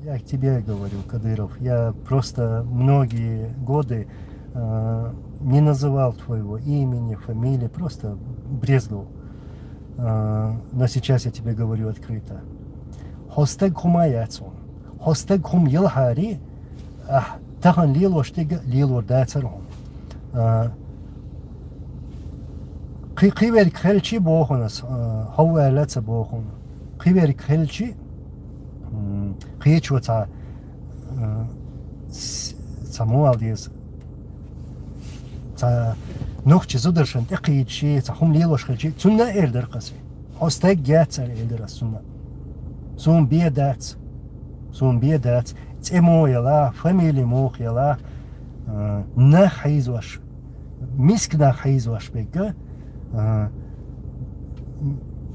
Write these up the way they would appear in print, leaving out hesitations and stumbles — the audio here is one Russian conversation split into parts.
я к тебе говорю, Кадыров. Я просто многие годы не называл твоего имени, фамилии, просто брезгал. Но сейчас я тебе говорю открыто. Хостег хумаяцун. Хостег хум елхари. Тахан лилоштега лилордацарун. Қиверик хелчи бохунас. Хауэлаца бохун. Қиверик хелчи. Қиечуца. Самуалдиз. Нухчи зудершен тақиечи. Хум лилош хелчи. Цунна элдер қаси. Хостег гяцар элдер асунна. Сум биедац. Сум биедац. Цемо яла. Фамилия мох яла. Нах хайзваш. Миск нах хайзваш бега.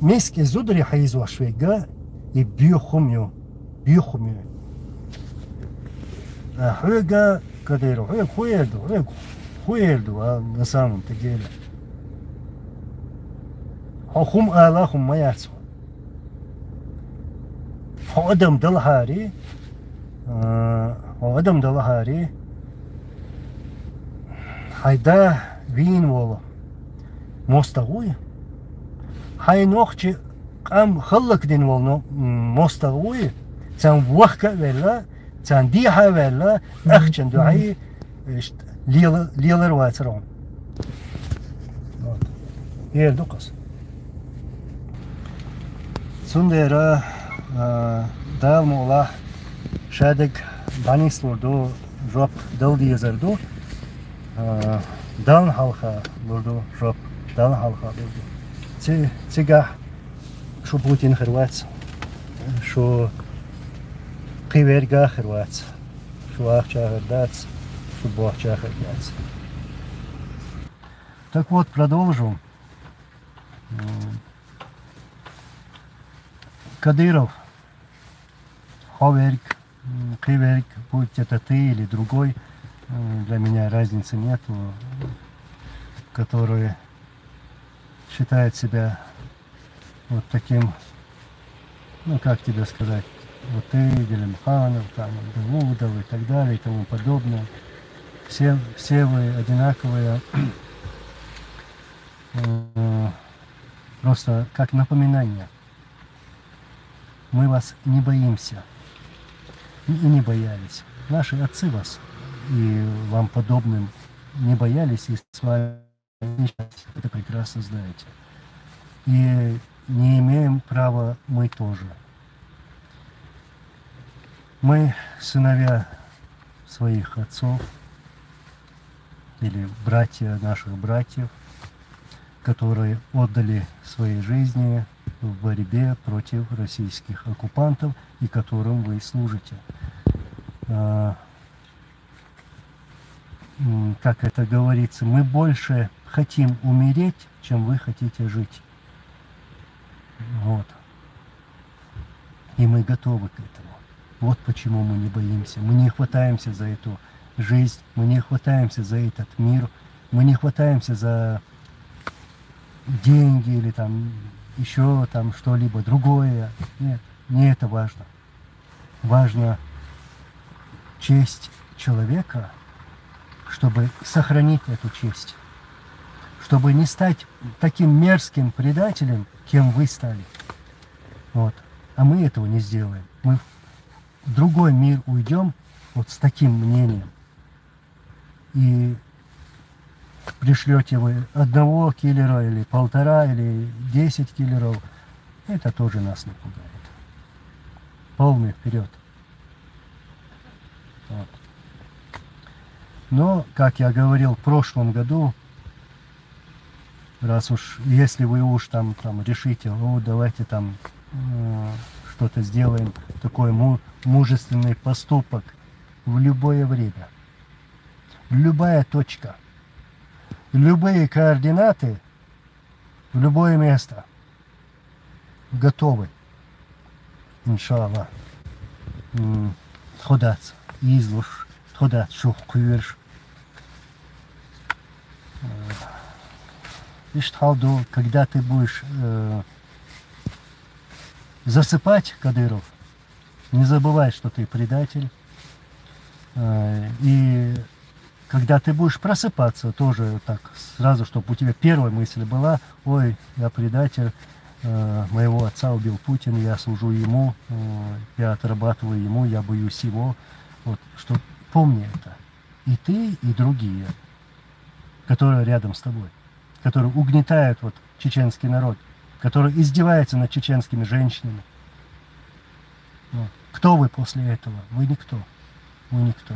Миск зудри хайзваш бега. И биохумю. Биохумю. Хуега Кадыров. Хуега хуелду. На самом-то деле. Хум Аллахум маяцу. Адам Далхари. Адам Далхари. Хайда вин вола. Мостагуй. Хай нохчи ам халлак дин волно мостагуй. Цан вахка вела. Цан диха вела. Ахчан дуай. Лилер вайцерон. Елдукас. Сундера дал мола шадек банислорду жоп дал диезерду дан халха лорду жоп дан халха лорду цига шо Путин хрвац шо киверга хрвац шо ахча хрдац шо бахча хрдац. Так вот, продолжу. Кадыров, Ховерик, Киверик, будь это ты или другой, для меня разницы нету, который считает себя вот таким, ну как тебе сказать, вот ты, Делимханов, там, Давудов и так далее и тому подобное. Все вы одинаковые, просто как напоминание. Мы вас не боимся и не боялись. Наши отцы вас и вам подобным не боялись, и с вами это прекрасно знаете. И не имеем права мы тоже. Мы сыновья своих отцов или братья наших братьев, которые отдали свои жизни в борьбе против российских оккупантов и которым вы служите. Как это говорится, мы больше хотим умереть, чем вы хотите жить. Вот. И мы готовы к этому. Вот почему мы не боимся. Мы не хватаемся за эту жизнь, мы не хватаемся за этот мир, мы не хватаемся за деньги или там еще там что-либо другое. Нет, не это важно. Важна честь человека, чтобы сохранить эту честь, чтобы не стать таким мерзким предателем, кем вы стали. Вот. А мы этого не сделаем. Мы в другой мир уйдем вот с таким мнением. И пришлете вы одного киллера или полтора, или 10 киллеров, это тоже нас не пугает. Полный вперед. Вот. Но, как я говорил в прошлом году, раз уж, если вы уж там решите, о, давайте там что-то сделаем, такой мужественный поступок в любое время, любая точка, любые координаты, в любое место готовы, иншаллах, ходаться, излуш, ходаться, шухкуешь. Когда ты будешь засыпать, Кадыров, Не забывай, что ты предатель. И когда ты будешь просыпаться, тоже так сразу, чтобы у тебя первая мысль была: ой, я предатель, моего отца убил Путин, я служу ему, я отрабатываю ему, я боюсь его. Вот, что помни это. И ты, и другие, которые рядом с тобой, которые угнетают вот чеченский народ, которые издеваются над чеченскими женщинами. Вот. Кто вы после этого? Вы никто. Вы никто.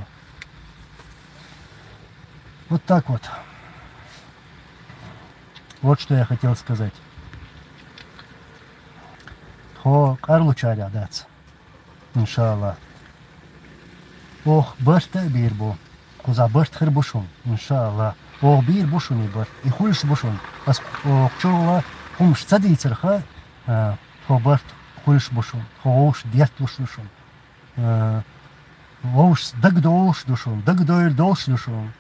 Вот так вот. Вот что я хотел сказать. Карлу чаря дац. Иншаллах. Ох, башта бир бу. Куза башт хыр бушун. Иншаллах. Ох, бир бушун и башт. И хулиш бушун. Ох, чула хумш цади церха. Башт хулиш бушун. Хоуш дерт бушун. Оуш дагдоуш душун. Дагдойл долш душун.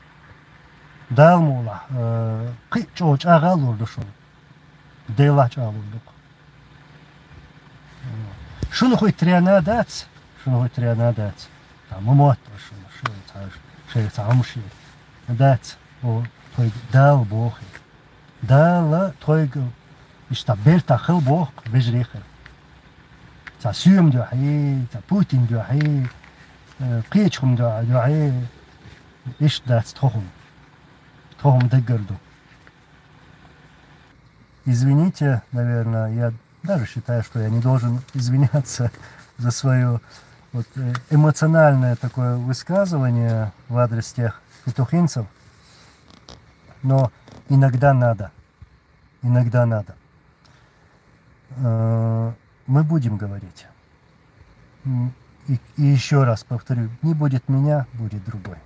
Далмула. Кычоч агалур душун. Дейлач алурдук. Шуну хоть триана дац. Шуну хоть триана дац. Мамот шуну. Шуну цамши. Дац. О, той дал бог. Дала той ишта берта хыл бог бежрихер. Та сюм дюхи, та Путин дюхи, قيتهم دعاء إيش دات تخم дегерду. Извините, наверное, я даже считаю, что я не должен извиняться за свое вот эмоциональное такое высказывание в адрес тех петухинцев, но иногда надо. Иногда надо. Мы будем говорить. И еще раз повторю, не будет меня, будет другой.